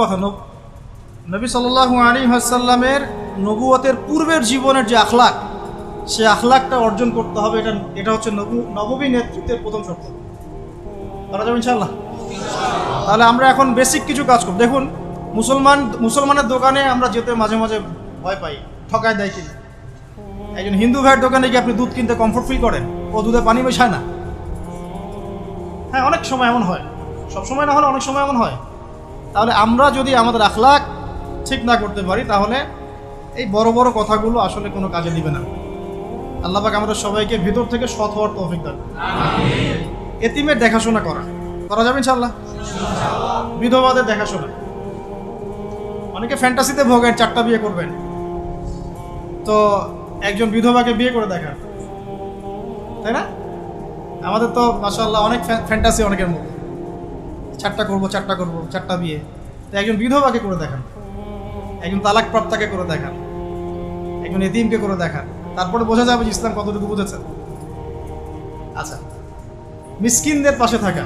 কথা নবী সাল্লাল্লাহু আলাইহি ওয়াসাল্লামের নবুয়তের পূর্বের জীবনের যে আখলাক, সে আখলাকটা অর্জন করতে হবে। এটা হচ্ছে নববী নেতৃত্বের প্রথম শর্ত। করা যাবে ইনশাআল্লাহ? তাহলে আমরা এখন বেসিক কিছু কাজ করব। দেখুন, মুসলমানের দোকানে আমরা যেতে মাঝে মাঝে ভয় পাই, ঠকায় দেয় কিনা। একজন হিন্দু ভাইয়ের দোকানে গিয়ে আপনি দুধ কিনতে কমফোর্ট ফিল করেন, ও দুধে পানি মেশায় না। হ্যাঁ, অনেক সময় এমন হয়, সব সময় না হলে অনেক সময় এমন হয়। তাহলে আমরা যদি আমাদের আখলাক ঠিক না করতে পারি, তাহলে এই বড় বড় কথাগুলো আসলে কোনো কাজে দিবে না। আল্লাহ পাক আমাদের সবাইকে ভিতর থেকে সৎ হওয়ার তৌফিক দান। এতিমের দেখাশোনা করা যাবে ইনশাআল্লাহ? বিধবাদের দেখাশোনা। অনেকে ফ্যান্টাসিতে ভোগেন, 4টা বিয়ে করবেন, তো একজন বিধবাকে বিয়ে করে দেখান, তাই না? আমাদের তো মাশাআল্লাহ অনেক ফ্যান্টাসি অনেকের মধ্যে, 4টা করবো 4টা বিয়ে। তো একজন বিধবাকে করে দেখান, একজন তালাক প্রাপ্তাকে করে দেখান, একজন এতিমকে করে দেখান, তারপরে বোঝা যাবে যে ইসলাম কতটুকু বুঝেছেন। আচ্ছা, মিসকিনদের পাশে থাকা,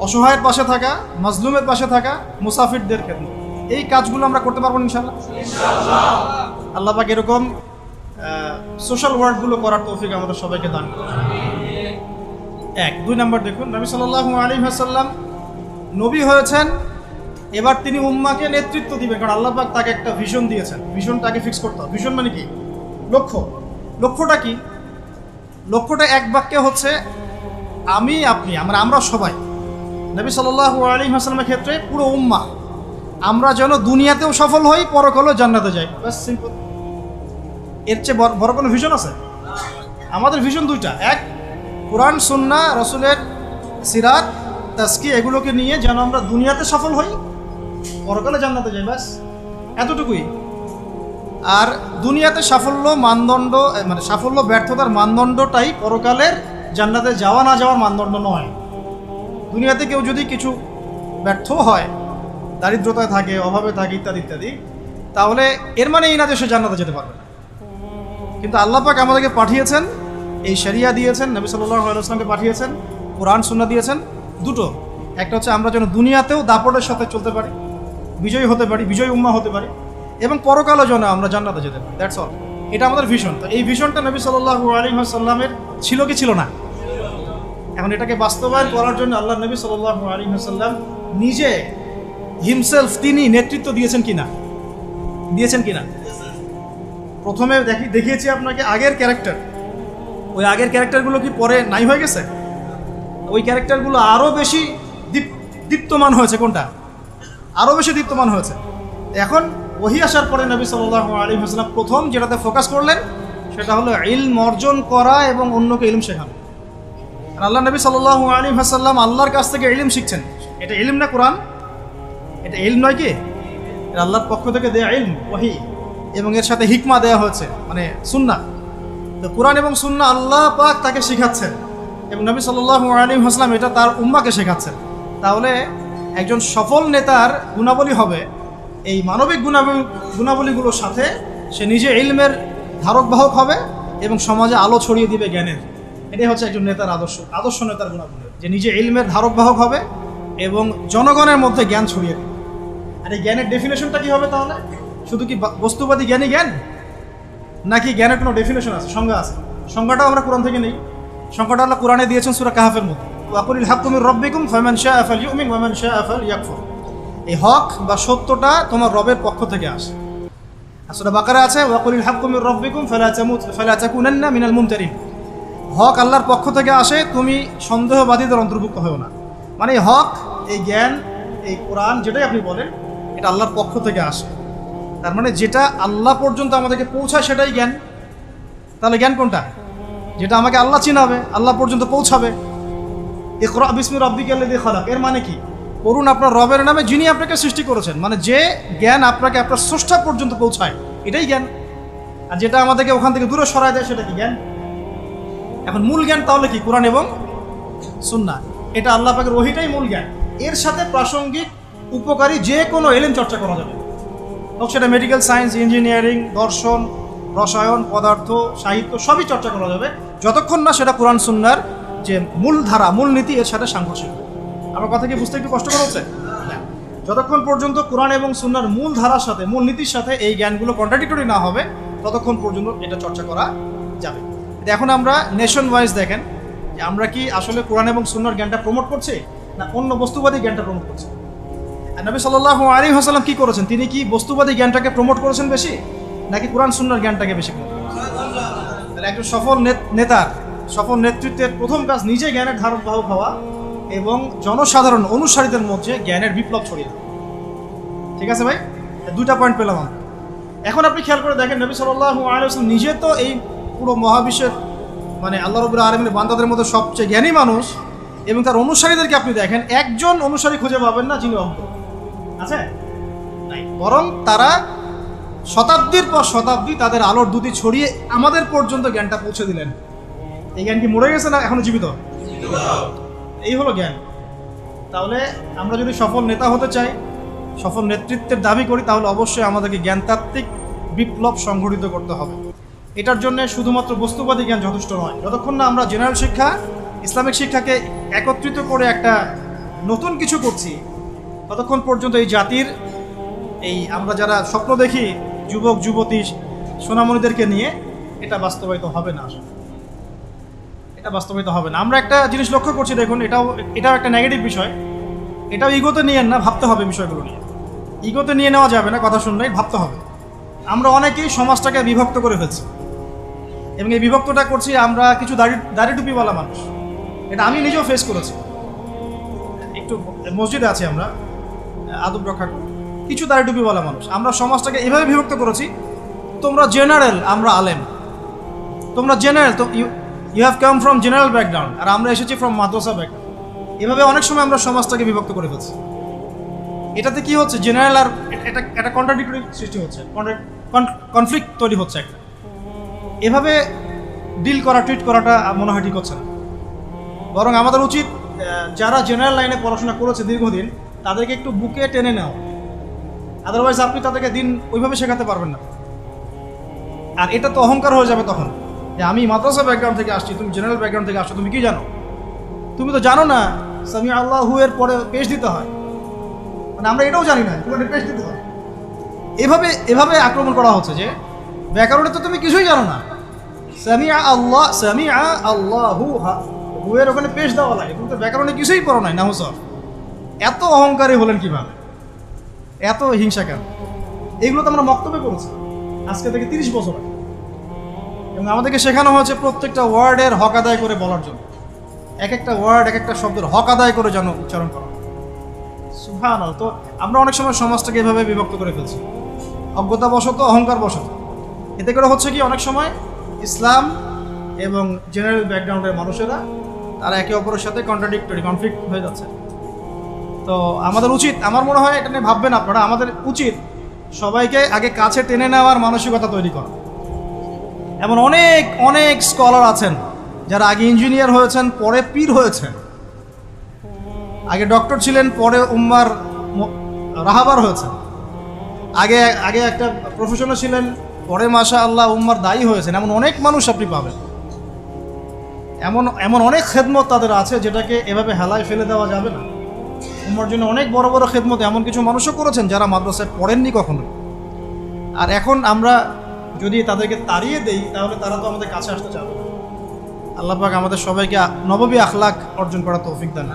অসহায়ের পাশে থাকা, মাজলুমের পাশে থাকা, মুসাফিরদের খেদমত, এই কাজগুলো আমরা করতে পারবো ইনশাআল্লাহ। আল্লাহ পাক এরকম সোশ্যাল ওয়ার্কগুলো করার তৌফিক আমাদের সবাইকে দান করুন। 2 নাম্বার দেখুন, নবী সাল্লাল্লাহু আলাইহি ওয়াসাল্লাম নবী হয়েছেন, এবার তিনি উম্মাকে নেতৃত্ব দিবেন, কারণ আল্লাহ পাক তাকে একটা ভিশন দিয়েছেন। ভিশনটাকে ফিক্স করতে হবে। ভিশন মানে কি? লক্ষ্যটা কি? লক্ষ্যটা এক বাক্যে হচ্ছে আমি, আপনি, আমরা সবাই, নবী সাল্লাল্লাহু আলাইহি ওয়াসাল্লামের ক্ষেত্রে পুরো উম্মাহ, আমরা যেন দুনিয়াতেও সফল হই, পরকালেও জান্নাতে যাই। বাস, সিম্পল। এর চেয়ে বড় কোনো ভিশন আছে? আমাদের ভিশন 2টা। এক, কোরআন সুন্নাহ, রাসূলের সিরাত, তাজকিয়া, এগুলোকে নিয়ে যেন আমরা দুনিয়াতে সফল হই, পরকালে জান্নাতে যাই। বাস, এতটুকুই। আর দুনিয়াতে সাফল্য মানদণ্ড, মানে সাফল্য ব্যর্থতার মানদণ্ডটাই পরকালের জান্নাতে যাওয়া না যাওয়ার মানদণ্ড নয়। দুনিয়াতে কেউ যদি কিছু ব্যর্থ হয়, দারিদ্রতায় থাকে, অভাবে থাকে, ইত্যাদি ইত্যাদি, তাহলে এর মানে এই না যে সে জান্নাতে যেতে পারবে না। কিন্তু আল্লাহ পাক আমাদেরকে পাঠিয়েছেন, এই শরিয়া দিয়েছেন, নবী সাল্লাল্লাহু আলাইহি ওয়াসাল্লামকে পাঠিয়েছেন, কোরআন সুন্নাহ দিয়েছেন, দুটো। একটা হচ্ছে আমরা যেন দুনিয়াতেও দাপটের সাথে চলতে পারি, বিজয়ী হতে পারি, বিজয়ী উম্মাহ হতে পারি, এবং পরকালও যেন আমরা জান্নাতে যেতে পারি। That's all. এটা আমাদের ভিশন। তো এই ভিশনটা নবী সাল্লাল্লাহু আলাইহি ওয়াসাল্লামের ছিল কি ছিল না? এখন এটাকে বাস্তবায়ন করার জন্য আল্লাহ নবী সাল্লাল্লাহু আলাইহি ওয়াসাল্লাম নিজে হিমসেলফ তিনি নেতৃত্ব দিয়েছেন কিনা? প্রথমে দেখিয়েছি আপনাকে আগের ক্যারেক্টার। ওই আগের ক্যারেক্টারগুলো কি পরে নাই হয়ে গেছে? ওই ক্যারেক্টারগুলো আরও বেশি দীপ্তমান হয়েছে। কোনটা? আরও বেশি দীপ্তমান হয়েছে। এখন ওহী আসার পরে নবী সাল্লাল্লাহু আলাইহি ওয়াসাল্লাম প্রথম যেটাতে ফোকাস করলেন, সেটা হলো ইলম অর্জন করা এবং অন্যকে ইলম শেখানো। আর আল্লাহ নবী সাল্লাল্লাহু আলাইহি ওয়াসাল্লাম আল্লাহর কাছ থেকে ইলম শিখছেন। এটা ইলম না কোরআন? এটা ইলম নয় কি? এটা আল্লাহর পক্ষ থেকে দেয়া ইলম, ওহী, এবং এর সাথে হিকমা দেওয়া হয়েছে, মানে সুন্নাহ। তো কোরআন এবং সুন্নাহ আল্লাহ পাক তাকে শেখাচ্ছেন, এবং নবী সাল্লাল্লাহু আলাইহি ওয়াসাল্লাম এটা তার উম্মাকে শেখাচ্ছেন। তাহলে একজন সফল নেতার গুণাবলী হবে এই মানবিক গুণাবলীগুলোর সাথে সে নিজে ইলমের ধারক বাহক হবে এবং সমাজে আলো ছড়িয়ে দিবে জ্ঞানের। এটাই হচ্ছে একজন নেতার আদর্শ নেতার গুণাবলী, যে নিজে ইলমের ধারক বাহক হবে এবং জনগণের মধ্যে জ্ঞান ছড়িয়ে দিবে। আর এই জ্ঞানের ডেফিনেশনটা কি হবে তাহলে? শুধু কি বস্তুবাদী জ্ঞান, নাকি জ্ঞানের কোনো ডেফিনেশন আছে, সংজ্ঞা আছে? সংজ্ঞাটাও আমরা কোরআন থেকে নেই। সংজ্ঞাটা আল্লাহ কোরআনে দিয়েছেন সূরা কাহফের মধ্যে, ওয়াকুলিল হাক্কু মির রাব্বিকুম ফামান শাআ ফালইউমিন ওয়া মান শাআ ফালইয়াকফুর। এই হক বা সত্যটা তোমার রবের পক্ষ থেকে আসে। সূরা বাকারা আছে, ওয়াকুলিল হাক্কু মির রাব্বিকুম ফালা তাকুনান্না মিনাল মুমতারিন। হক আল্লাহর পক্ষ থেকে আসে, তুমি সন্দেহবাদীদের অন্তর্ভুক্ত হও না। মানে হক, এই জ্ঞান, এই কোরআন যেটাই আপনি বলেন, এটা আল্লাহর পক্ষ থেকে আসে। তার মানে যেটা আল্লাহ পর্যন্ত আমাদেরকে পৌঁছায় সেটাই জ্ঞান। তাহলে জ্ঞান কোনটা? যেটা আমাকে আল্লাহ চিনাবে, আল্লাহ পর্যন্ত পৌঁছাবে। ইকরা বিসমি রাব্বিকাল্লাযী খালাক, এর মানে কি? পড়ুন আপনার রবের নামে যিনি আপনাকে সৃষ্টি করেছেন। মানে যে জ্ঞান আপনাকে আপনার স্রষ্টা পর্যন্ত পৌঁছায়, এটাই জ্ঞান। আর যেটা আমাদেরকে ওখান থেকে দূরে সরায় দেয়, সেটা কি জ্ঞান? এখন মূল জ্ঞান তাহলে কি? কোরআন এবং সুন্নাহ। এটা আল্লাহ পাকের ওহীটাই মূল জ্ঞান। এর সাথে প্রাসঙ্গিক উপকারী যে কোনো ইলম চর্চা করা যাবে, হোক সেটা মেডিকেল সায়েন্স, ইঞ্জিনিয়ারিং, দর্শন, রসায়ন, পদার্থ, সাহিত্য, সবই চর্চা করা যাবে, যতক্ষণ না সেটা কোরআন সুন্নাহর যে মূল ধারা, মূল নীতি, এর সাথে সাংঘর্ষিক। আমার কথা কি বুঝতে একটু কষ্ট করা হচ্ছে? যতক্ষণ পর্যন্ত কোরআন এবং সুন্নাহর মূল ধারার সাথে, মূল নীতির সাথে এই জ্ঞানগুলো কন্ট্রাডিক্টরি না হবে, ততক্ষণ পর্যন্ত এটা চর্চা করা যাবে। এখন আমরা নেশন ওয়াইজ দেখেন যে আমরা কি আসলে কোরআন এবং সুন্নাহর জ্ঞানটা প্রমোট করছি না অন্য বস্তুবাদী জ্ঞানটা প্রমোট করছি। আর নবী সাল্লাল্লাহু আলাইহি ওয়াসাল্লাম কি করেছেন? তিনি কি বস্তুবাদী জ্ঞানটাকে প্রমোট করেছেন বেশি, নাকি কোরআন সুন্নাহর জ্ঞানটাকে বেশি প্রমোট করেছেন? তাহলে একজন সফল নেতার, সফল নেতৃত্বের প্রথম কাজ নিজে জ্ঞানের ধারক বাহক হওয়া এবং জনসাধারণ অনুসারীদের মধ্যে জ্ঞানের বিপ্লব ছড়িয়ে দেওয়া। ঠিক আছে ভাই, দুইটা পয়েন্ট পেলাম আমরা। এখন আপনি খেয়াল করে দেখেন, নবী সাল্লাল্লাহু আলাইহি ওয়াসাল্লাম নিজে তো এই পুরো মহাবিশ্বের মানে আল্লাহ রাব্বুল আলামিনের বান্দাদের মধ্যে সবচেয়ে জ্ঞানী মানুষ, এবং তার অনুসারীদেরকে আপনি দেখেন একজন অনুসারী খুঁজে পাবেন না যিনি অজ্ঞ আছে নাই, বরং তারা শতাব্দীর পর শতাব্দী তাদের আলোর দুটি ছড়িয়ে আমাদের পর্যন্ত জ্ঞানটা পৌঁছে দিলেন। এই জ্ঞান কি মরে গেছে না এখনো জীবিত? এই হলো জ্ঞান। তাহলে আমরা যদি সফল নেতা হতে চাই, সফল নেতৃত্বের দাবি করি, তাহলে অবশ্যই আমাদেরকে জ্ঞানতাত্ত্বিক বিপ্লব সংঘটিত করতে হবে। এটার জন্য শুধুমাত্র বস্তুবাদী জ্ঞান যথেষ্ট নয়। যতক্ষণ না আমরা জেনারেল শিক্ষা, ইসলামিক শিক্ষাকে একত্রিত করে একটা নতুন কিছু করছি, ততক্ষণ পর্যন্ত এই জাতির, এই আমরা যারা স্বপ্ন দেখি যুবক যুবতী সোনামণিদেরকে নিয়ে, এটা বাস্তবায়িত হবে না। এটা বাস্তবায়িত হবে না। আমরা একটা জিনিস লক্ষ্য করছি, দেখুন, এটাও একটা নেগেটিভ বিষয়। এটাও ইগোতে নিয়েন না, ভাবতে হবে বিষয়গুলো নিয়ে। ইগোতে নিয়ে নেওয়া যাবে না, কথা শুনলেই ভাবতে হবে। আমরা অনেকেই সমাজটাকে বিভক্ত করে ফেলছি, এবং এই বিভক্তটা করছি আমরা কিছু দাড়ি টুপিওয়ালা মানুষ। এটা আমি নিজেও ফেস করেছি। একটু মসজিদে আছি আমরা, আদব রক্ষা করি, কিছু দাড়ি টুপিওয়ালা মানুষ। আমরা সমাজটাকে এভাবে বিভক্ত করেছি, তোমরা জেনারেল, আমরা আলেম। তোমরা জেনারেল, তো you have come from general background, আর আমরা এসেছি ফ্রম মাদ্রাসা ব্যাকগ্রাউন্ড। এভাবে অনেক সময় আমরা সমাজটাকে বিভক্ত করে ফেলছি। এটাতে কি হচ্ছে, জেনারেল আর এটা কন্ট্রাডিক্টরি সৃষ্টি হচ্ছে, কনফ্লিক্ট তৈরি হচ্ছে একটা। এভাবে ডিল করা, ট্রিট করাটা মনে হয় ঠিক হচ্ছে না। বরং আমাদের উচিত যারা জেনারেল লাইনে পড়াশোনা করেছে দীর্ঘদিন, তাদেরকে একটু বুকে টেনে নেওয়া। আদারওয়াইজ আপনি তাদেরকে দিন ওইভাবে শেখাতে পারবেন না। আর এটা তো অহংকার হয়ে যাবে তখন, যে আমি মাদ্রাসা ব্যাকগ্রাউন্ড থেকে আসছি, তুমি জেনারেল ব্যাকগ্রাউন্ড থেকে আসছো, তুমি কি জানো? তুমি তো জানো না সামি আল্লাহু এর পরে পেশ দিতে হয়, মানে আমরা এটাও জানি না পেশ দিতে হয়। এভাবে আক্রমণ করা হচ্ছে যে ব্যাকরণে তো তুমি কিছুই জানো না। সামিআ আল্লাহু হুয়ের ওখানে পেশ দেওয়া লাগে, তুমি তো ব্যাকরণে কিছুই পড়ো নাই, নাহু সরফ। এত অহংকারী হলেন কিভাবে? এত হিংসা কেন? এগুলো তো আমরা বক্তব্য করেছি আজকে থেকে 30 বছর আগে, এবং আমাদেরকে শেখানো হয়েছে প্রত্যেকটা ওয়ার্ডের হক আদায় করে বলার জন্য। এক একটা ওয়ার্ড, এক একটা শব্দের হক আদায় করে যেন উচ্চারণ করা। সুবহানাল্লাহ। তো আমরা অনেক সময় সমাজটাকে এভাবে বিভক্ত করে ফেলছি, অজ্ঞতাবশত, অহংকার বশত। এতে করে হচ্ছে কি, অনেক সময় ইসলাম এবং জেনারেল ব্যাকগ্রাউন্ডের মানুষেরা তারা একে অপরের সাথে কন্ট্রাডিক্টরি, কনফ্লিক্ট হয়ে যাচ্ছে। তো আমাদের উচিত, আমার মনে হয় এটা নিয়ে ভাববেন আপনারা, আমাদের উচিত সবাইকে আগে কাছে টেনে নেওয়ার মানসিকতা তৈরি করা। এমন অনেক অনেক স্কলার আছেন যারা আগে ইঞ্জিনিয়ার হয়েছেন, পরে পীর হয়েছেন। আগে ডক্টর ছিলেন, পরে উম্মার রাহাবার হয়েছেন। আগে একটা প্রফেশনে ছিলেন, পরে মাশাআল্লাহ উম্মার দায়ী হয়েছেন। এমন অনেক মানুষ আপনি পাবেন। এমন অনেক খেদমত তাদের আছে যেটাকে এভাবে হেলায় ফেলে দেওয়া যাবে না। উম্মার জন্য অনেক বড় বড় খেদমত এমন কিছু মানুষও করেছেন যারা মাদ্রাসায় পড়েননি কখনো। আর এখন আমরা যদি তাদেরকে তাড়িয়ে দেই, তাহলে তারা তো আমাদের কাছে আসতে চাবে না। আল্লাহ পাক আমাদের সবাইকে নববী আখলাক অর্জন করার তৌফিক দান।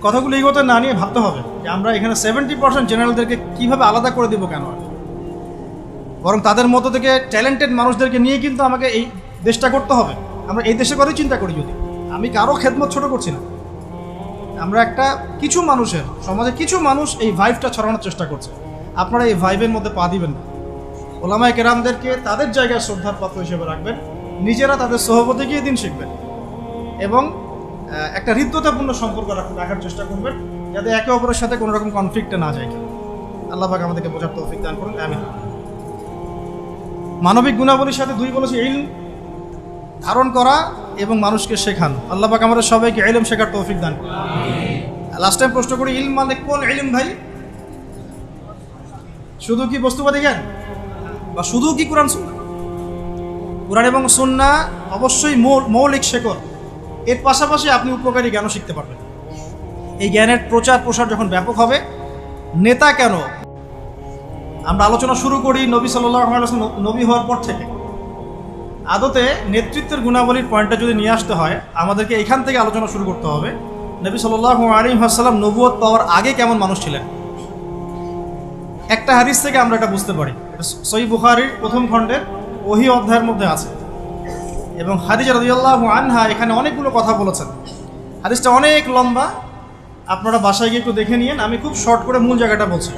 কথাগুলো এই কথা না নিয়ে ভাবতে হবে যে আমরা এখানে 70% জেনারেলদেরকে কীভাবে আলাদা করে দেবো কেন, বরং তাদের মতো থেকে ট্যালেন্টেড মানুষদেরকে নিয়ে কিন্তু আমাকে এই দেশটা করতে হবে। আমরা এই দেশে করেই চিন্তা করি, যদি আমি কারো খেদমত ছোট করছি না, আমরা একটা কিছু মানুষের সমাজে কিছু মানুষ এই ভাইবটা ছড়ানোর চেষ্টা করছে। আপনারা এই ভাইবের মধ্যে পা দিবেন না। ওলামায়ে কেরামদেরকে তাদের জায়গায় শ্রদ্ধার পাত্র হিসেবে রাখবেন, নিজেরা তাদের সহবতে গিয়ে দিন শিখবেন, এবং একটা হৃদ্যতাপূর্ণ সম্পর্ক রাখার চেষ্টা করবেন, যাতে একে অপরের সাথে কোনো রকম কনফ্লিক্টে না যায়। আল্লাহ পাক আমাদেরকে বোঝার তৌফিক দান করুন, আমিন। মানবিক গুণাবলীর সাথে দুই বলেছি, ইলম ধারণ করা এবং মানুষকে শেখান। আল্লাহ পাক আমাদের সবাইকে ইলম শেখার তৌফিক দান করুন। লাস্ট টাইম প্রশ্ন করি, ইলম মানে কোন ইলম ভাই? শুধু কি বস্তুবাদী জ্ঞান, বা শুধু কি কোরআন সুন্নাহ? কোরআন এবং সুন্নাহ অবশ্যই মৌলিক শেকড়। এর পাশাপাশি আপনি উপকারী জ্ঞানও শিখতে পারবেন। এই জ্ঞানের প্রচার প্রসার যখন ব্যাপক হবে, নেতা কেন, আমরা আলোচনা শুরু করি নবী সাল্লাল্লাহু আলাইহি ওয়াসাল্লাম নবী হওয়ার পর থেকে। আদতে নেতৃত্বের গুণাবলীর পয়েন্টটা যদি নিয়ে আসতে হয়, আমাদেরকে এখান থেকে আলোচনা শুরু করতে হবে। নবী সাল্লাল্লাহু আলাইহি ওয়াসাল্লাম নবুয়ত পাওয়ার আগে কেমন মানুষ ছিলেন। একটা হাদিস থেকে আমরা এটা বুঝতে পারি। সহিহ বুখারীর প্রথম খণ্ডের ওহী অধ্যায়ের মধ্যে আছে, এবং খাদিজা রাদিয়াল্লাহু আনহা এখানে অনেকগুলো কথা বলেছেন। হাদিসটা অনেক লম্বা, আপনারা বাসায় গিয়ে একটু দেখে নিন। আমি খুব শর্ট করে মূল জায়গাটা বলছি।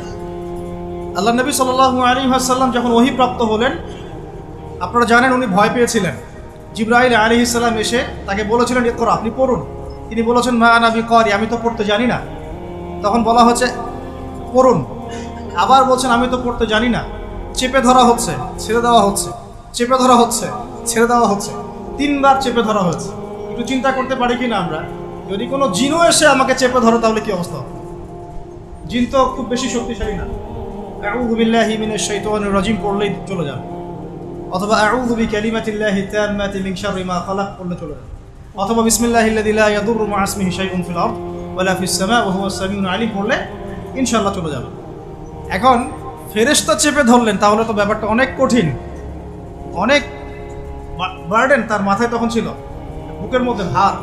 আল্লাহ নবী সাল্লাল্লাহু আলাইহি ওয়াসাল্লাম যখন ওহী প্রাপ্ত হলেন, আপনারা জানেন উনি ভয় পেয়েছিলেন। জিবরাইল আলাইহিস সালাম এসে তাকে বলেছিলেন, ইকরা, আপনি পড়ুন। তিনি বলেছেন, মা আনা বিকারি, আমি তো পড়তে জানি না। তখন বলা হচ্ছে পড়ুন, আবার বলছেন আমি তো পড়তে জানি না। চেপে ধরা হচ্ছে, ছেড়ে দেওয়া হচ্ছে, চেপে ধরা হচ্ছে, ছেড়ে দেওয়া হচ্ছে, 3 বার চেপে ধরা হয়েছে। একটু চিন্তা করতে পারি কিনা আমরা, যদি কোনো জিনও এসে আমাকে চেপে ধরো তাহলে কি অবস্থা হবে? জিন তো খুব বেশি শক্তিশালী না। আউযু বিল্লাহি মিনাশ শাইতানির রাজিম পড়লেই চলে যাবে, অথবা আউযু বিকালিমাতিল্লাহি তাম্মাতি মিন শাররি মা খালাক পড়লে চলে যাবে, অথবা বিসমিল্লাহিল্লাযী লা ইয়াদুররু মা ইসমিহি শাইউন ফিল আরদ ওয়ালা ফিস সামা ওয়া হুয়াস সামিউল আলিম পড়লে ইনশাআল্লাহ চলে যাবে। এখন ফেরেশতা চেপে ধরলেন, তাহলে তো ব্যাপারটা অনেক কঠিন, অনেক বার্ডেন তার মাথায় তখন ছিল, বুকের মধ্যে ভার।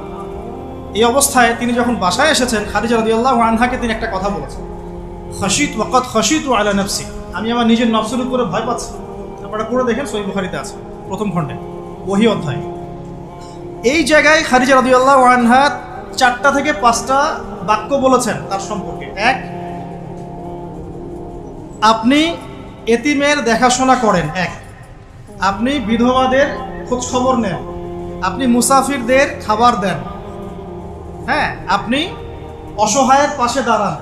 এই অবস্থায় তিনি যখন বাসায় এসেছেন, খাদিজা রাদিয়াল্লাহু আনহাকে তিনি একটা কথা বলেছেন, খাশিত ওয়াকাদ খাশিতু আলা নাফসি, আমি আমার নিজের নফসের উপরে ভয় পাচ্ছি। আপনারা পড়ে দেখেন, সহিহ বুখারীতে আছে প্রথম খণ্ডে ওহী অধ্যায়। এই জায়গায় খাদিজা রাদিয়াল্লাহু আনহা 4টা থেকে 5টা বাক্য বলেছেন তার সম্পর্কে। 1, আপনি এতিমের দেখাশোনা করেন। 1, আপনি বিধবাদের খোঁজ খবর নেন। আপনি মুসাফিরদের খাবার দেন। হ্যাঁ, আপনি অসহায়ের পাশে দাঁড়ান।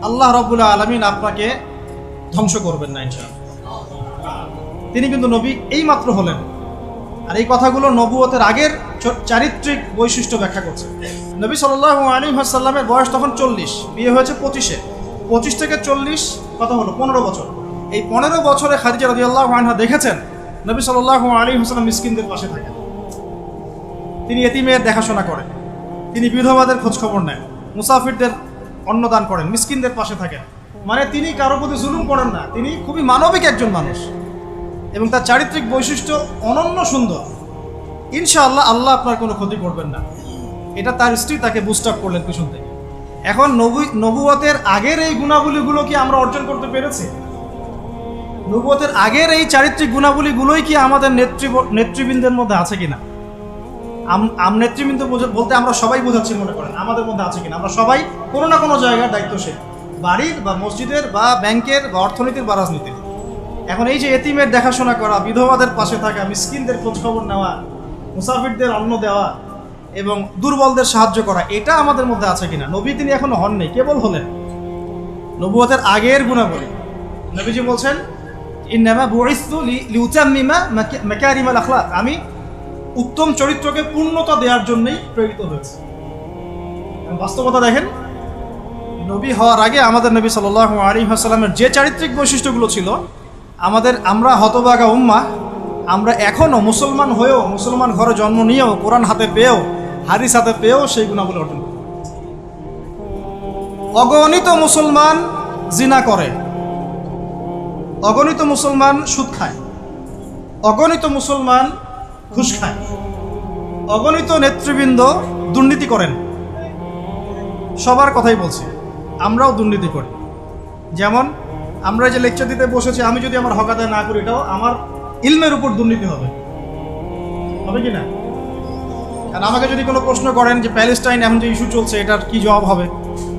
আল্লাহ রাব্বুল আলামিন আপনাকে ধ্বংস করবেন না ইনশাআল্লাহ। তিনি কিন্তু নবী এই মাত্র হলেন, আর এই কথাগুলো নবুয়তের আগের চারিত্রিক বৈশিষ্ট্য ব্যাখ্যা করছে। নবী সাল্লাল্লাহু আলাইহি ওয়াসাল্লামের বয়স তখন 40, বিয়ে হয়েছে 25-এ। 25 থেকে 40 কত হলো? 15 বছর। এই 15 বছরে খাদিজা রাদিয়াল্লাহু আনহা দেখেছেন নবী সাল্লাল্লাহু আলাইহি ওয়াসাল্লাম মিসকিনদের পাশে থাকেন, তিনি এতিমের দেখাশোনা করেন, তিনি বিধবাদের খোঁজখবর নেন, মুসাফিরদের অন্নদান করেন, মিসকিনদের পাশে থাকেন। মানে তিনি কারো প্রতি জুলুম করেন না, তিনি খুবই মানবিক একজন মানুষ, এবং তার চারিত্রিক বৈশিষ্ট্য অনন্য সুন্দর। ইনশাআল্লাহ আল্লাহ আপনার কোনো ক্ষতি করবেন না, এটা তার স্ত্রী তাকে বুস্ট আপ করলেন পিছন থেকে। এখন নবুয়তের আগের এই গুণাবলীগুলো কি আমরা অর্জন করতে পেরেছি? নবুয়তের আগের এই চারিত্রিক গুণাবলীগুলোই কি আমাদের নেতৃবৃন্দের মধ্যে আছে কিনা? নেতৃবৃন্দ বলতে আমরা সবাই বোঝাচ্ছি মনে করেন, আমাদের মধ্যে আছে কিনা? আমরা সবাই কোনো না কোনো জায়গায় দায়িত্বশীল, বাড়ির বা মসজিদের বা ব্যাংকের বা অর্থনীতির বা রাজনীতির। এখন এই যে এতিমের দেখাশোনা করা, বিধবাদের পাশে থাকা, মিসকিনদের খোঁজখবর নেওয়া, মুসাফিরদের অন্ন দেওয়া এবং দুর্বলদের সাহায্য করা, এটা আমাদের মধ্যে আছে কিনা? নবী তিনি এখনো হন নেই, কেবল হলেন। নবুয়তের আগের গুণাবলী নবীজি বলছেন, ইন্নামা বুইসতু লিউতাম্মিমা মাকারিমাল আখলাক, আমি উত্তম চরিত্রকে পূর্ণতা দেওয়ার জন্যই প্রেরিত হয়েছে। বাস্তবতা দেখেন, নবী হওয়ার আগে আমাদের নবী সাল্লাল্লাহু আলাইহি ওয়াসাল্লামের যে চারিত্রিক বৈশিষ্ট্যগুলো ছিল, আমরা হতভাগা উম্মাহ, আমরা এখনও মুসলমান হয়েও, মুসলমান ঘরে জন্ম নিয়েও, কোরআন হাতে পেয়েও, হাদিস হাতে পেয়েও সেই গুণাবলী অর্জন করে। অগণিত মুসলমান জিনা করে, অগণিত মুসলমান সুদ খায়, অগণিত মুসলমান ঘুষ খায়, অগণিত নেতৃবৃন্দ দুর্নীতি করেন। সবার কথাই বলছি, আমরাও দুর্নীতি করি। যেমন আমরা যে লেকচার দিতে বসেছি, আমি যদি আমার হক আদায় না করি, এটাও আমার ইলমের উপর দুর্নীতি হবে কি না? কারণ আমাকে যদি কোনো প্রশ্ন করেন যে প্যালেস্টাইন এখন যে ইস্যু চলছে, এটার কি জবাব হবে,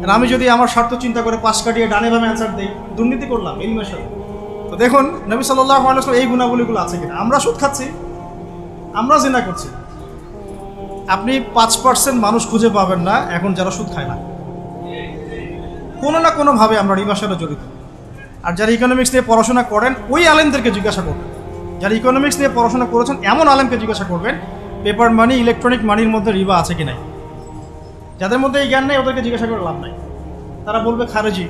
আর আমি যদি আমার স্বার্থ চিন্তা করে পাশ কাটিয়ে ডানে বামে অ্যান্সার দিই, দুর্নীতি করলাম ইলমের সাথে। তো দেখুন নবী সাল্লাল্লাহু আলাইহি ওয়াসাল্লাম এই গুণাবলীগুলো আছে কিনা? আমরা সুদ খাচ্ছি, আমরা জিনা করছি। আপনি 5% মানুষ খুঁজে পাবেন না এখন যারা সুদ খায় না। কোনো না কোনোভাবে আমরা রিবার সাথে জড়িত। আর যারা ইকোনমিক্স নিয়ে পড়াশোনা করেন, ওই আলেমদেরকে জিজ্ঞাসা করবেন। যারা ইকোনমিক্স নিয়ে পড়াশোনা করেছেন এমন আলেমকে জিজ্ঞাসা করবেন, পেপার মানি, ইলেকট্রনিক মানির মধ্যে রিবা আছে কি নাই। যাদের মধ্যে এই জ্ঞান নেই, ওদেরকে জিজ্ঞাসা করে লাভ নাই। তারা বলবে খারেজি,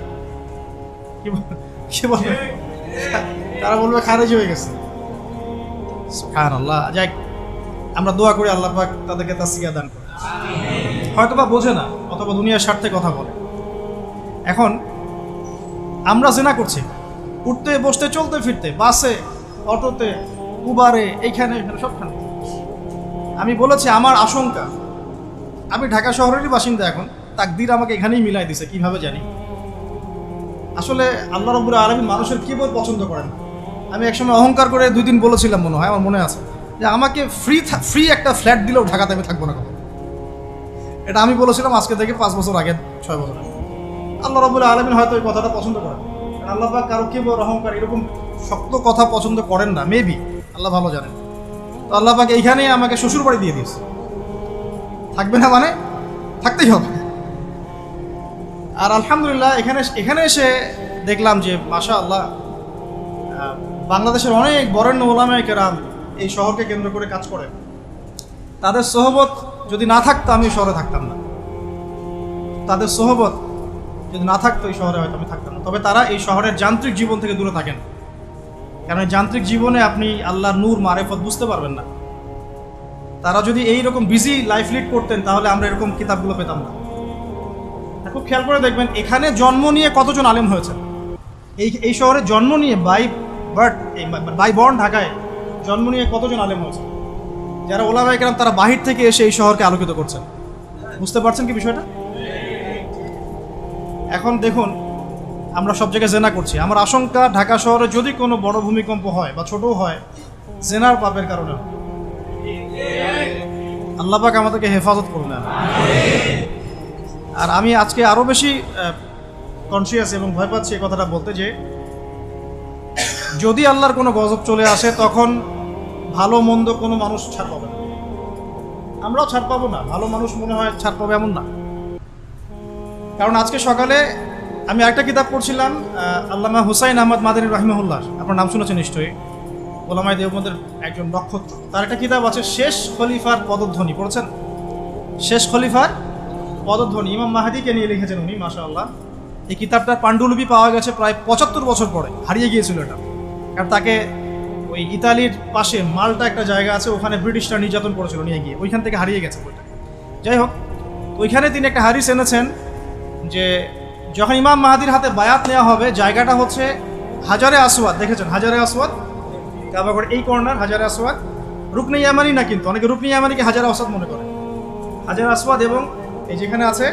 কি বলবে? তারা বলবে খারেজি হয়ে গেছে। সুবহানাল্লাহ। যাই, আমরা দোয়া করি আল্লাহ পাক তাদেরকে তাসকিয়া দান করে। হয়তোবা বোঝে না অথবা দুনিয়ার স্বার্থে কথা বলে। এখন আমরা জেনা করছি, উঠতে বসতে চলতে ফিরতে, বাসে, অটোতে, উবারে, এইখানে সবখানে। আমি বলেছি আমার আশঙ্কা, আমি ঢাকা শহরেরই বাসিন্দা, এখন তাকদীর আমাকে এখানেই মিলাই দিছে কিভাবে জানি। আসলে আল্লাহ রাব্বুল আলামিন মানুষের কিবোর্ড পছন্দ করেন না। আমি একসময় অহংকার করে 2 দিন বলেছিলাম, মনে হয় আমার মনে আছে, যে আমাকে ফ্রি একটা ফ্ল্যাট দিলেও ঢাকাতে আমি থাকবো না কখনো। এটা আমি বলেছিলাম আজকে থেকে 5 বছর আগে, 6 বছর আগে। আল্লাহ রাব্বুল আলামিন হয়তো এই কথাটা পছন্দ করেন, কারণ আল্লাহ পাক কারো কিবোর্ড, অহংকার, এরকম শক্ত কথা পছন্দ করেন না, মেবি, আল্লাহ ভালো জানেন। তো আল্লাহ পাক এইখানেই আমাকে শ্বশুর বাড়ি দিয়ে দিয়েছে, থাকবে না মানে থাকতেই হবে। আর আলহামদুলিল্লাহ এখানে এসে দেখলাম যে মাশাআল্লাহ বাংলাদেশের অনেক বরেণ্য ওলামায়ে কেরাম এই শহরকে কেন্দ্র করে কাজ করেন। তাদের সোহবত যদি না থাকতো আমি শহরে থাকতাম না, তাদের সোহবত যদি না থাকতো এই শহরে হয়তো আমি থাকতাম না। তবে তারা এই শহরের যান্ত্রিক জীবন থেকে দূরে থাকেন, কারণ এই যান্ত্রিক জীবনে আপনি আল্লাহর নূর মারেফত বুঝতে পারবেন না। তারা যদি এইরকম বিজি লাইফ লিড করতেন তাহলে আমরা এরকম কিতাবগুলো পেতাম না। খুব খেয়াল করে দেখবেন এখানে জন্ম নিয়ে কতজন আলেম হয়েছে, এই শহরে জন্ম নিয়ে বাই বর্ন ঢাকায় জন্ম নিয়ে কতজন আলেম হয়েছে, যারা ওলামায়ে কেরাম তারা বাহির থেকে এসে এই শহরকে আলোকিত করছেন। বুঝতে পারছেন কি বিষয়টা? এখন দেখুন আমরা সব জায়গায় জেনা করছি। আমার আশঙ্কা ঢাকা শহরে যদি কোনো বড় ভূমিকম্প হয় বা ছোটও হয়, জেনার পাপের কারণে হয়। আল্লাহ পাক আমাদেরকে হেফাজত করুন। আর আমি আজকে আরও বেশি কনসিয়াস এবং ভয় পাচ্ছি এই কথাটা বলতে, যে যদি আল্লাহর কোনো গজব চলে আসে তখন ভালো মন্দ কোনো মানুষ ছাড় পাবে না, আমরাও ছাড় পাবো না। ভালো মানুষ মনে হয় ছাড় পাবে এমন না। কারণ আজকে সকালে আমি একটা কিতাব পড়ছিলাম, আল্লামা হুসাইন আহমদ মাদানী রাহিমাহুল্লাহ, আপনার নাম শুনেছেন নিশ্চয়ই, ওলামায়ে দেওবন্দের একজন নক্ষত্র। তার একটা কিতাব আছে শেষ খলিফার পদধ্বনি, পড়েছেন? শেষ খলিফার পদধ্বনি, ইমাম মাহাদিকে নিয়ে লিখেছেন উনি, মাশাআল্লাহ। এই কিতাবটার পাণ্ডুলিপি পাওয়া গেছে প্রায় 75 বছর পরে, হারিয়ে গিয়েছিল এটা, কারণ তাকে ওই ইতালির পাশে মাল্টা একটা জায়গা আছে, ওখানে ব্রিটিশরা নির্যাতন করেছিল নিয়ে গিয়ে, ওইখান থেকে হারিয়ে গেছে বইটা। যাই হোক, ওইখানে তিনি একটা হাদিস এনেছেন যে যখন ইমাম মাহাদির হাতে বায়াত নেওয়া হবে, জায়গাটা হচ্ছে হাজারে আসওয়াদ, দেখেছেন হাজারে আসওয়াদ, কাবাগড় এই কর্নার হাজারে আসওয়াদ, রুকনে ইয়ামানি না, কিন্তু অনেকে রুকনে ইয়ামানিকে হাজারে আসওয়াদ মনে করে। হাজারে আসওয়াদ এবং এই যেখানে আছে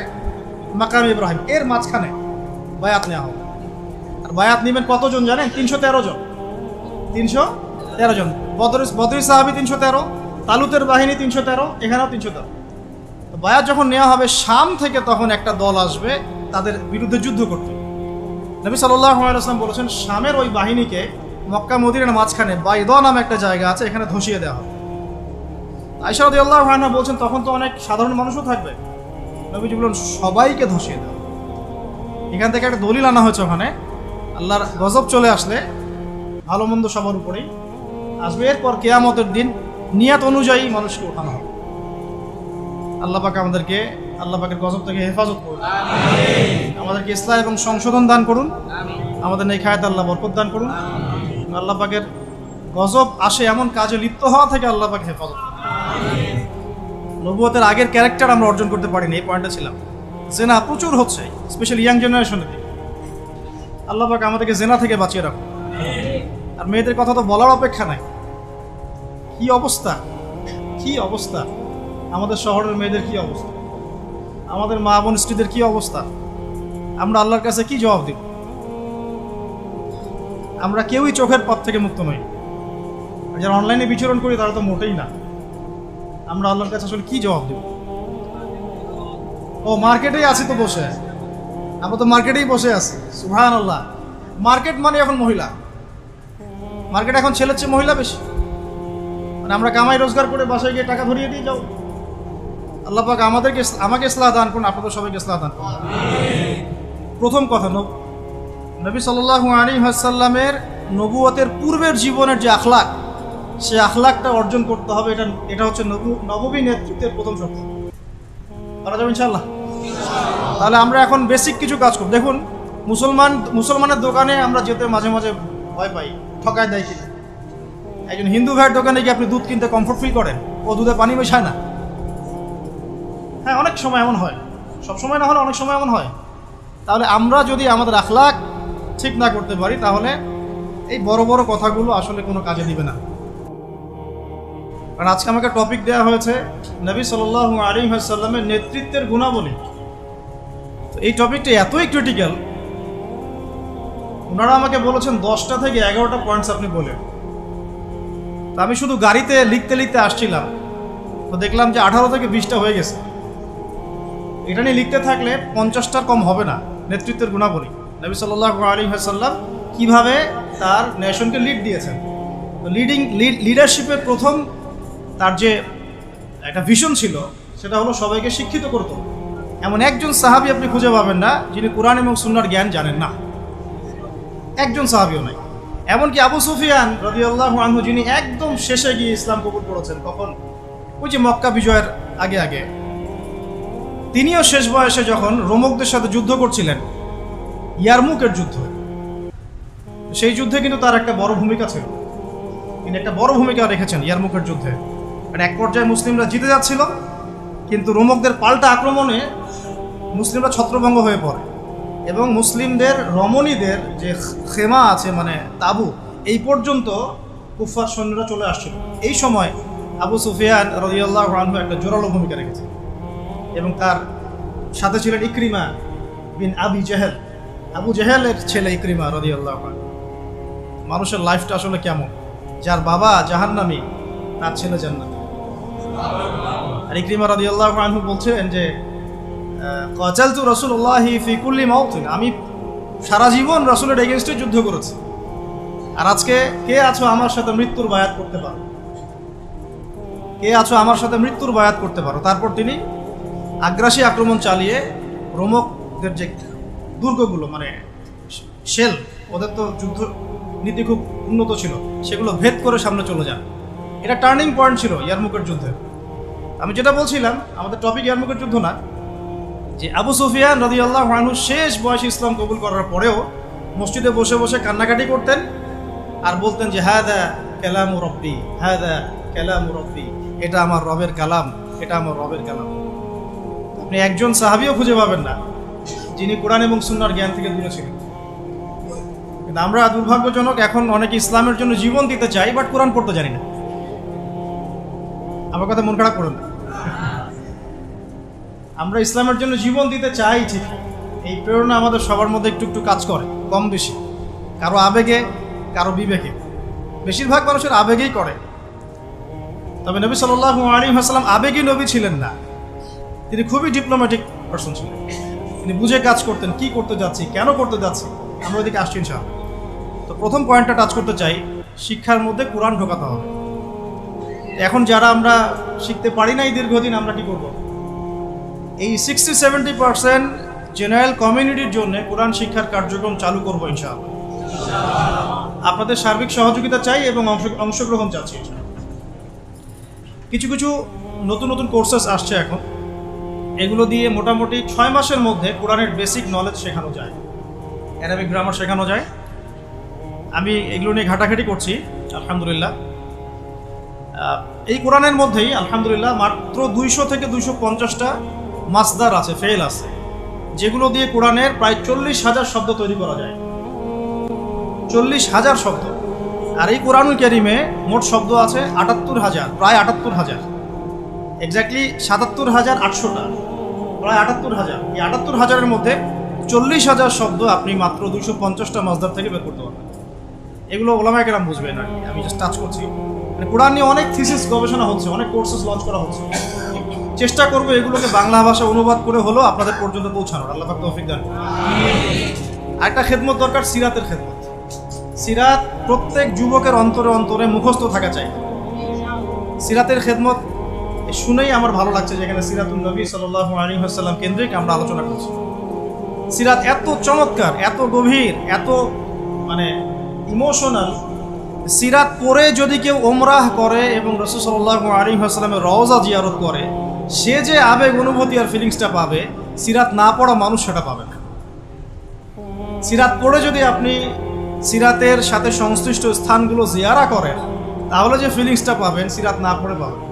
মাকাম ইব্রাহিম, এর মাঝখানে বায়াত নেওয়া হবে। আর বায়াত নেবেন কতজন জানেন? 313 জন। 313 জন। বদরি সাহাবি 313, তালুতের বাহিনী 313, এখানেও 313। তো বায়াত যখন নেওয়া হবে শাম থেকে, তখন একটা দল আসবে তাদের বিরুদ্ধে যুদ্ধ করতে। নবী সাল্লাল্লাহু আলাইহি ওয়াসাল্লাম বলেছেন শামের ওই বাহিনীকে মক্কা মদিনার মাঝখানে বাইদা নামে একটা জায়গা আছে, এখানে ধসিয়ে দেওয়া হবে। আয়েশা রাদিয়াল্লাহু আনহা বলছেন তখন তো অনেক সাধারণ মানুষও থাকবে, নবীজি বলেন সবাইকে ধসিয়ে দেওয়া। এখান থেকে একটা দলিল আনা হয়েছে, ওখানে আল্লাহর গজব চলে আসলে ভালো মন্দ সবার উপরেই আসবে। এরপর কিয়ামতের দিন নিয়াত অনুযায়ী মানুষকে ওঠানো হবে। আল্লাহ পাক আমাদেরকে আল্লাহ পাকের গজব থেকে হেফাজত করুন, আমাদেরকে ইসলাহ এবং সংশোধন দান করুন, আমাদের নেক হায়াতে আল্লাহ বরকত দান করুন। আল্লাহ পাকের গজব আসে এমন কাজে লিপ্ত হওয়া থেকে আল্লাহ পাক হেফাজত করুন। নবুয়তের আগের ক্যারেক্টার আমরা অর্জন করতে পারিনি, এই পয়েন্টে ছিলাম। জেনা প্রচুর হচ্ছে, স্পেশালি ইয়াং জেনারেশনের দিকে। আল্লাহ পাক আমাদেরকে জেনা থেকে বাঁচিয়ে রাখুন। আর মেয়েদের কথা তো বলার অপেক্ষা নাই, কি অবস্থা, কি অবস্থা আমাদের শহরের মেয়েদের, কি অবস্থা আমাদের মা বোন স্ত্রীদের, কি অবস্থা। আমরা আল্লাহর কাছে কি জবাব দিব? আমরা কেউই চোখের পথ থেকে মুক্ত নই। যারা অনলাইনে বিচরণ করি তারা তো মোটেই না। আমরা আল্লাহর কাছে আসলে কি জবাব দেব? ও মার্কেটেই আছি তো বসে, আমরা তো মার্কেটেই বসে আছি। সুবহানাল্লাহ, মার্কেট মানে এখন মহিলা, মার্কেট এখন ছেলের চেয়ে মহিলা বেশি। মানে আমরা কামাই রোজগার করে বাসায় গিয়ে টাকা ধরিয়ে দিয়ে যাও। আল্লাহ পাক আমাকে ইসলাহ দান করুন, আপনাদের সবাইকে ইসলাহ দান করুন। প্রথম কথা, নবী সাল্লাল্লাহু আলাইহি ওয়াসাল্লামের নবুয়তের পূর্বের জীবনের যে আখলাক, সে আখলাকটা অর্জন করতে হবে। এটা হচ্ছে নববী নেতৃত্বের প্রথম শর্ত। পারা যাবে ইনশাআল্লাহ? তাহলে আমরা এখন বেসিক কিছু কাজ করব। দেখুন, মুসলমানের দোকানে আমরা যেতে মাঝে মাঝে ভয় পাই, ঠকায় দেয় কিনা। একজন হিন্দু ভাইয়ের দোকানে গিয়ে আপনি দুধ কিনতে কমফোর্ট ফিল করেন? ও দুধে পানি মেশায় না, হ্যাঁ, অনেক সময় এমন হয়, সব সময় না হলে অনেক সময় এমন হয়। তাহলে আমরা যদি আমাদের আখলাক ঠিক না করতে পারি, তাহলে এই বড় বড় কথাগুলো আসলে কোনো কাজে দিবে না। কারণ আজকে আমাকে টপিক দেওয়া হয়েছে নবী সাল্লাল্লাহু আলাইহি ওয়াসাল্লামের নেতৃত্বের গুণাবলী। তো এই টপিকটা এতই ক্রিটিক্যাল, ওনারা আমাকে বলেছেন 10টা থেকে 11টা পয়েন্টস আপনি বলেন। তো আমি শুধু গাড়িতে লিখতে লিখতে আসছিলাম, তো দেখলাম যে 18 থেকে 20টা হয়ে গেছে। এটা নিয়ে লিখতে থাকলে 50টার কম হবে না। নেতৃত্বের গুণাবলী, নবী সাল্লাল্লাহু আলাইহি ওয়াসাল্লাম কীভাবে তার নেশনকে লিড দিয়েছেন। তো লিডারশিপের প্রথম তার যে একটা ভিশন ছিল, সেটা হলো সবাইকে শিক্ষিত করত। এমন একজন সাহাবী আপনি খুঁজে পাবেন না যিনি কোরআন এবং সুন্নাহর জ্ঞান জানেন না, একজন সাহাবীও নাই। এমনকি আবু সুফিয়ান রাদিয়াল্লাহু আনহু, যিনি একদম শেষে গিয়ে ইসলাম কবুল করেছেন, কখন? ওই যে মক্কা বিজয়ের আগে আগে, তিনিও শেষ বয়সে যখন রোমকদের সাথে যুদ্ধ করছিলেন, ইয়ারমুকের যুদ্ধ, সেই যুদ্ধে কিন্তু তার একটা বড় ভূমিকা ছিল। তিনি একটা বড় ভূমিকা রেখেছেন ইয়ারমুকের যুদ্ধে। মানে এক পর্যায়ে মুসলিমরা জিতে যাচ্ছিল, কিন্তু রোমকদের পাল্টা আক্রমণে মুসলিমরা ছত্রভঙ্গ হয়ে পড়ে এবং মুসলিমদের রমণীদের যে খেমা আছে, মানে তাবু, এই পর্যন্ত কুফার সৈন্যরা চলে আসছিল। এই সময় আবু সুফিয়ান রাদিয়াল্লাহু আনহু একটা জোরালো ভূমিকা রেখেছে এবং তার সাথে ছিলেন ইকরিমা বিন আবি জেহেল, আবু জেহেলের ছেলে ইকরিমা রাদিয়াল্লাহু আনহু। মানুষের লাইফটা আসলে কেমন, যার বাবা জাহান্নামী, তার ছেলে জান্নাতি। আর ইকরিমা রাদিয়াল্লাহু আনহু বলছেন যে কাতালতু রাসূলুল্লাহি ফি কুল্লি মাওতিন, আমি সারা জীবন রাসূলের এগেইনস্টে যুদ্ধ করেছি, আর আজকে কে আছো আমার সাথে মৃত্যুর বায়াত করতে পারো? কে আছো আমার সাথে মৃত্যুর বায়াত করতে পারো? তারপর তিনি আগ্রাসী আক্রমণ চালিয়ে রোমকদের যে দুর্গগুলো, মানে শেল, ওদের তো যুদ্ধ নীতি খুব উন্নত ছিল, সেগুলো ভেদ করে সামনে চলে যান। এটা টার্নিং পয়েন্ট ছিল ইয়ারমুকের যুদ্ধে। আমি যেটা বলছিলাম, আমাদের টপিক ইয়ারমুকের যুদ্ধ না, যে আবু সুফিয়ান রাদিয়াল্লাহু আনহু শেষ বয়সে ইসলাম কবুল করার পরেও মসজিদে বসে বসে কান্নাকাটি করতেন আর বলতেন যে হাদা কালামু রব্বি, হাদা কালামু রব্বি, এটা আমার রবের কালাম, এটা আমার রবের কালাম। আপনি একজন সাহাবীও খুঁজে পাবেন না যিনি কোরআন এবং সুন্নাহর জ্ঞান থেকে দূরে ছিলেন। কিন্তু আমরা দুর্ভাগ্যজনক, এখন অনেকে ইসলামের জন্য জীবন দিতে চাই, বাট কোরআন পড়তে জানি না। আমার কথা মন খারাপ করুন না, আমরা ইসলামের জন্য জীবন দিতে চাই ঠিক, এই প্রেরণা আমাদের সবার মধ্যে একটু একটু কাজ করে, কম বেশি, কারো আবেগে, কারো বিবেকে। বেশিরভাগ মানুষের আবেগেই করে। তবে নবী সাল্লাল্লাহু আলাইহি ওয়াসাল্লাম আবেগী নবী ছিলেন না, তিনি খুবই ডিপ্লোম্যাটিক পারসন ছিলেন। তিনি বুঝে কাজ করতেন, কি করতে যাচ্ছি, কেন করতে যাচ্ছি। আমরা ওইদিকে আসছি ইনশাআল্লাহ। তো প্রথম পয়েন্টটা টাচ করতে চাই, শিক্ষার মধ্যে কোরআন ঢোকাতে হবে। এখন যারা আমরা শিখতে পারি নাই দীর্ঘদিন, আমরা কি করব? এই 60-70% জেনারেল কমিউনিটির জন্য কোরআন শিক্ষার কার্যক্রম চালু করবো ইনশাআল্লাহ। আপনাদের সার্বিক সহযোগিতা চাই এবং অংশগ্রহণ চাচ্ছি। কিছু কিছু নতুন নতুন কোর্সেস আসছে এখন, এগুলো দিয়ে মোটামুটি 6 মাসের মধ্যে কোরআনের বেসিক নলেজ শেখানো যায়, অ্যারাবিক গ্রামার শেখানো যায়। আমি এগুলো নিয়ে ঘাটাঘাটি করছি আলহামদুলিল্লাহ। এই কোরআনের মধ্যেই আলহামদুলিল্লাহ মাত্র 200 থেকে 250টা মাসদার আছে, ফেল আছে, যেগুলো দিয়ে কোরআনের প্রায় 40,000 শব্দ তৈরি করা যায়। 40,000 শব্দ। আর এই কোরআনুল কারীমে মোট শব্দ আছে 78,000, প্রায় 78,000, এক্স্যাক্টলি 77,800টা, প্রায় 78,000। এই 78,000-এর মধ্যে 40,000 শব্দ আপনি মাত্র 250টা মাসদার থেকে বের করতে পারবেন। এগুলো ওলামায়ে কেরাম বুঝবেন আর কি, আমি জাস্ট টাচ করছি। মানে কোরআন নিয়ে অনেক থিসিস গবেষণা হচ্ছে, অনেক কোর্সেস লঞ্চ করা হচ্ছে। চেষ্টা করবো এগুলোকে বাংলা ভাষা অনুবাদ করে হলেও আপনাদের পর্যন্ত পৌঁছানোর। আল্লাহ পাক তৌফিক দান। আরেকটা খেদমত দরকার, সিরাতের খেদমত। সিরাত প্রত্যেক যুবকের অন্তরে অন্তরে মুখস্থ থাকা চাই। সিরাতের খেদমত শুনেই আমার ভালো লাগছে, যেখানে সিরাতুন নবী সাল্লাল্লাহু আলাইহি ওয়াসাল্লাম কেন্দ্রিক আমরা আলোচনা করছি। সিরাত এত চমৎকার, এত গভীর, এত মানে ইমোশনাল। সিরাত পড়ে যদি কেউ ওমরাহ করে এবং রাসূল সাল্লাল্লাহু আলাইহি ওয়াসাল্লামের রওজা জিয়ারত করে, সে যে আবেগ অনুভূতি আর ফিলিংসটা পাবে, সিরাত না পড়া মানুষ সেটা পাবে না। সিরাত পড়ে যদি আপনি সিরাতের সাথে সংশ্লিষ্ট স্থানগুলো জিয়ারা করেন, তাহলে যে ফিলিংসটা পাবেন সিরাত না পড়ে পাবেন।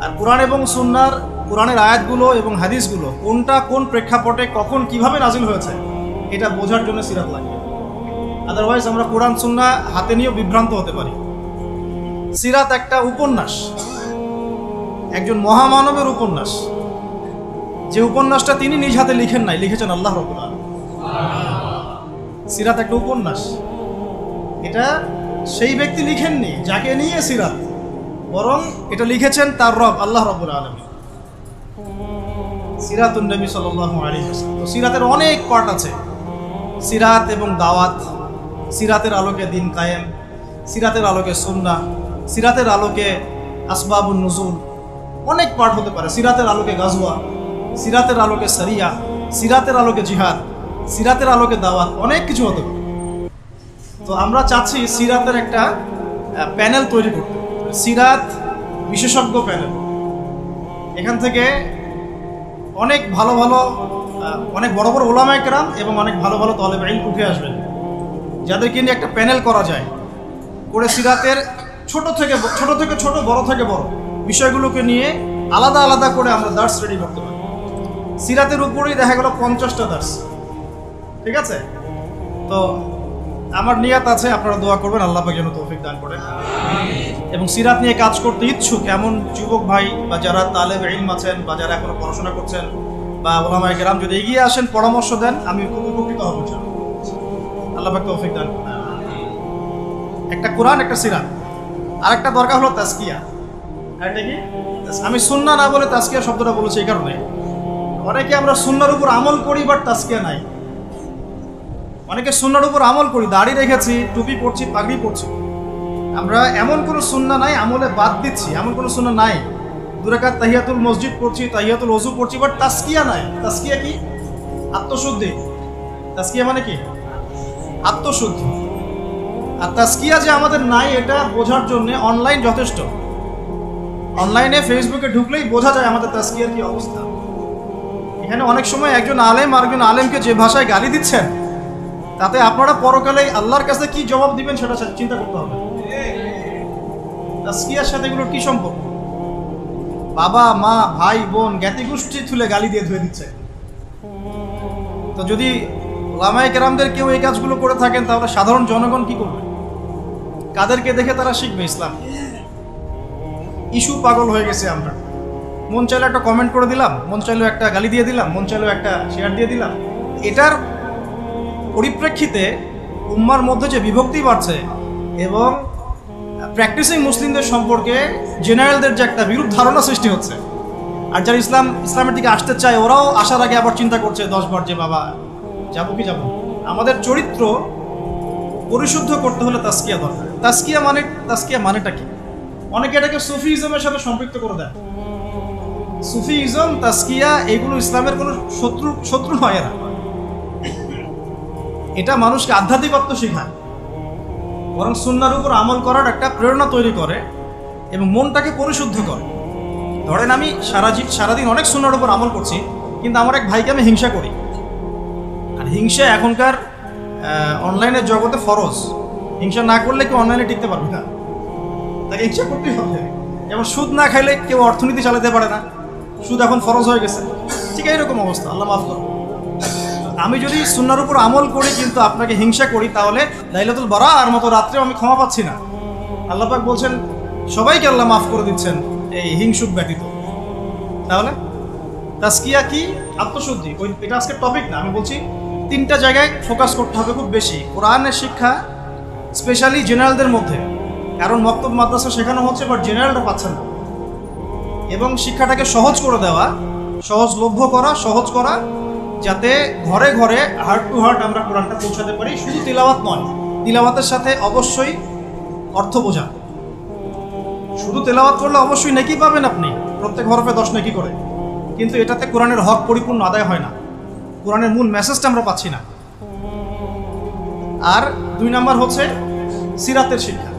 আর কোরআন এবং সুন্নাহর কোরআনের আয়াতগুলো এবং হাদিসগুলো কোনটা কোন প্রেক্ষাপটে কখন কিভাবে নাজিল হয়েছে এটা বোঝার জন্য সিরাত লাগে। আদারওয়াইজ আমরা কোরআন সুন্নাহ হাতে নিয়েও বিভ্রান্ত হতে পারি। সিরাত একটা উপন্যাস, একজন মহামানবের উপন্যাস, যে উপন্যাসটা তিনি নিজ হাতে লিখেন নাই, লিখেছেন আল্লাহ রাব্বুল আলামিন। সিরাত একটা উপন্যাস, এটা সেই ব্যক্তি লিখেননি যাকে নিয়ে সিরাত, বরং এটা লিখেছেন তার রব আল্লাহ রাব্বুল আলামিন। সিরাতুন নবী সাল্লাল্লাহু আলাইহি ওয়াসাল্লাম। তো সিরাতের অনেক পার্ট আছে, সিরাত এবং দাওয়াত, সিরাতের আলোকে দিন কায়েম, সিরাতের আলোকে সুন্নাহ, সিরাতের আলোকে আসবাবুন নুজুল, অনেক পার্ট হতে পারে। সিরাতের আলোকে গাজওয়া, সিরাতের আলোকে সারিয়া, সিরাতের আলোকে জিহাদ, সিরাতের আলোকে দাওয়াত, অনেক কিছু হতে পারে। তো আমরা চাচ্ছি সিরাতের একটা প্যানেল তৈরি করতে, সিরাত বিশেষজ্ঞ প্যানেল। এখান থেকে অনেক ভালো ভালো অনেক বড় বড় ওলামায়ে কেরাম এবং অনেক ভালো ভালো তালেবে ইলম উঠে আসবেন, যাদেরকে নিয়ে একটা প্যানেল করা যায়, করে সিরাতের ছোট থেকে ছোট, বড় থেকে বড় বিষয়গুলোকে নিয়ে আলাদা আলাদা করে আমরা দার্স রেডি করতে পারি। সিরাতের উপরেই দেখা গেল 50টা দার্স, ঠিক আছে? তো আমার নিয়াত আছে, আপনারা দোয়া করবেন আল্লাহ পাক যেন তৌফিক দান করেন। এবং সিরাত নিয়ে কাজ করতে ইচ্ছুক এমন যুবক ভাই বা যারা তালেবে ইলম আছেন বা যারা এখনো পড়াশোনা করছেন বা ওলামায়ে কেরাম যদি এগিয়ে আসেন, পরামর্শ দেন, আমি খুব উপকৃত হব। আল্লাহ পাক তৌফিক দান করেন। একটা কোরআন, একটা সিরাত, আরেকটা দরকার হলো তাজকিয়া। এটা কি? আমি সুন্নাহ না বলে তাজকিয়া শব্দটা বলেছি এই কারণে, অনেকে আমরা সুন্নাহর উপর আমল করি বাট তাজকিয়া নাই। অনেকে সুন্নাহর উপর আমল করি, দাড়ি রেখেছি, টুপি পরছি, পাগড়ি পরছি, আমরা এমন কোনো সুন্নাহ নাই, আমলে বাদ দিচ্ছি এমন কোনো সুন্নাহ নাই। 2 রাকাত তাহিয়াতুল মসজিদ পড়ছি, তাহিয়াতুল ওযু পড়ছি, বাট তাজকিয়া নাই। তাজকিয়া কি? আত্মশুদ্ধি। তাজকিয়া মানে কি? আত্মশুদ্ধি। আর তাজকিয়া যে আমাদের নাই এটা বোঝার জন্য অনলাইন যথেষ্ট। অনলাইনে ফেসবুকে ঢুকলেই বোঝা যায় আমাদের তাজকিয়ার কি অবস্থা। এখানে অনেক সময় একজন আলেম আরেকজন আলেমকে যে ভাষায় গালি দিচ্ছেন, তাতে আপনারা পরকালে আল্লাহর কাছে কি জবাব দিবেন সেটা চিন্তা করতে হবে। তাজকিয়ার সাথে এগুলোর কি সম্পর্ক? বাবা মা ভাই বোন জ্ঞাতি গোষ্ঠী তুলে গালি দিয়ে ধুয়ে দিচ্ছে। তো যদি ওলামায়ে কেরামদের কেউ এই কাজগুলো করে থাকেন, তাহলে সাধারণ জনগণ কি করবে? কাদেরকে দেখে তারা শিখবে ইসলাম? ইস্যু পাগল হয়ে গেছে আমরা। মন চাইলে একটা কমেন্ট করে দিলাম, মন চাইলেও একটা গালি দিয়ে দিলাম, মন চাইলেও একটা শেয়ার দিয়ে দিলাম। এটার পরিপ্রেক্ষিতে উম্মার মধ্যে যে বিভক্তি বাড়ছে এবং প্র্যাকটিসিং মুসলিমদের সম্পর্কে জেনারেলদের যে একটা বিরূপ ধারণা সৃষ্টি হচ্ছে, আর যারা ইসলামের দিকে আসতে চায় ওরাও আসার আগে আবার চিন্তা করছে 10 বার যে বাবা যাবো কি যাবো। আমাদের চরিত্র পরিশুদ্ধ করতে হলে তাজকিয়া দরকার। তাজকিয়া মানেটা কি? অনেকে এটাকে সুফিইজমের সাথে সম্পৃক্ত করে দেয়। সুফিইজম, তাজকিয়া এগুলো ইসলামের কোনো শত্রু নয়। এটা মানুষকে আধ্যাত্মিকত্ব শেখায়, বরং সুন্নাহর উপর আমল করার একটা প্রেরণা তৈরি করে এবং মনটাকে পরিশুদ্ধ করে। ধরেন আমি সারাদিন অনেক সুন্নাহর উপর আমল করছি, কিন্তু আমার এক ভাইকে আমি হিংসা করি। আর হিংসা এখনকার অনলাইনের জগতে ফরজ। হিংসা না করলে কেউ অনলাইনে টিকতে পারবে না, তাকে হিংসা করতেই হবে। যেমন সুদ না খাইলে কেউ অর্থনীতি চালাতে পারে না, সুদ এখন ফরজ হয়ে গেছে। ঠিক এইরকম অবস্থা, আল্লাহ মাফ করুন। আমি যদি সুন্নাহর উপর আমল করি কিন্তু আপনাকে হিংসা করি, তাহলে লাইলাতুল বারার মতো রাত্রেও আমি ক্ষমা পাচ্ছি না। আল্লাহ পাক বলছেন সবাইকে আল্লাহ মাফ করে দিচ্ছেন এই হিংসুক ব্যতীত। তাহলে তাজকিয়া কি? আত্মশুদ্ধি। এটা আজকের টপিক না, আমি বলছি 3টা জায়গায় ফোকাস করতে হবে খুব বেশি। কোরআনের শিক্ষা স্পেশালি জেনারেলদের মধ্যে, কারণ মক্তব মাদ্রাসা শেখানো হচ্ছে বাট জেনারেলরা পাচ্ছেন না। এবং শিক্ষাটাকে সহজ করে দেওয়া, সহজলভ্য করা, সহজ করা, যাতে ঘরে ঘরে হার্ট টু হার্ট আমরা কোরআনটা পৌঁছাতে পারি। শুধু তিলাওয়াত নয়, তিলাওয়াতের সাথে অবশ্যই অর্থ বোঝা। শুধু তেলাওয়াত করলে অবশ্যই নেকি পাবেন আপনি, প্রত্যেক হরফে 10 নেকি করে, কিন্তু এটাতে কোরআনের হক পরিপূর্ণ আদায় হয় না, কোরআনের মূল মেসেজটা আমরা পাচ্ছি না। আর 2 নাম্বার হচ্ছে সিরাতের শিক্ষা,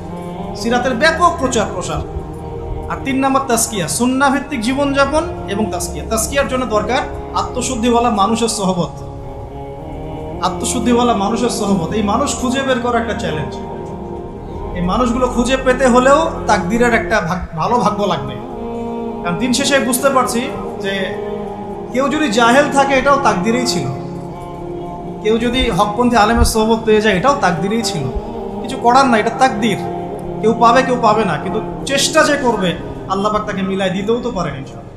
সিরাতের ব্যাপক প্রচার প্রসার। আর 3 নাম্বার তাজকিয়া, সুন্নাহ ভিত্তিক জীবনযাপন এবং তাজকিয়া। তাজকিয়ার জন্য দরকার আত্মশুদ্ধিওয়ালা মানুষের সহবত। আত্মশুদ্ধিওয়ালা মানুষের সহবত, এই মানুষ খুঁজে বের করা একটা চ্যালেঞ্জ। এই মানুষগুলো খুঁজে পেতে হলেও তাকদীরের একটা ভালো ভাগ্য লাগবে। কারণ দিন শেষে বুঝতে পারছি যে কেউ যদি জাহেল থাকে এটাও তাকদিরেই ছিল, কেউ যদি হকপন্থী আলেমের সোহবত পেয়ে যায় এটাও তাকদিরেই ছিল, কিছু করার না, এটা তাকদির। কেউ পাবে কেউ পাবে না, কিন্তু চেষ্টা যে করবে আল্লাহ পাক তাকে মিলাই দিতেও তো পারেন ইনশাআল্লাহ।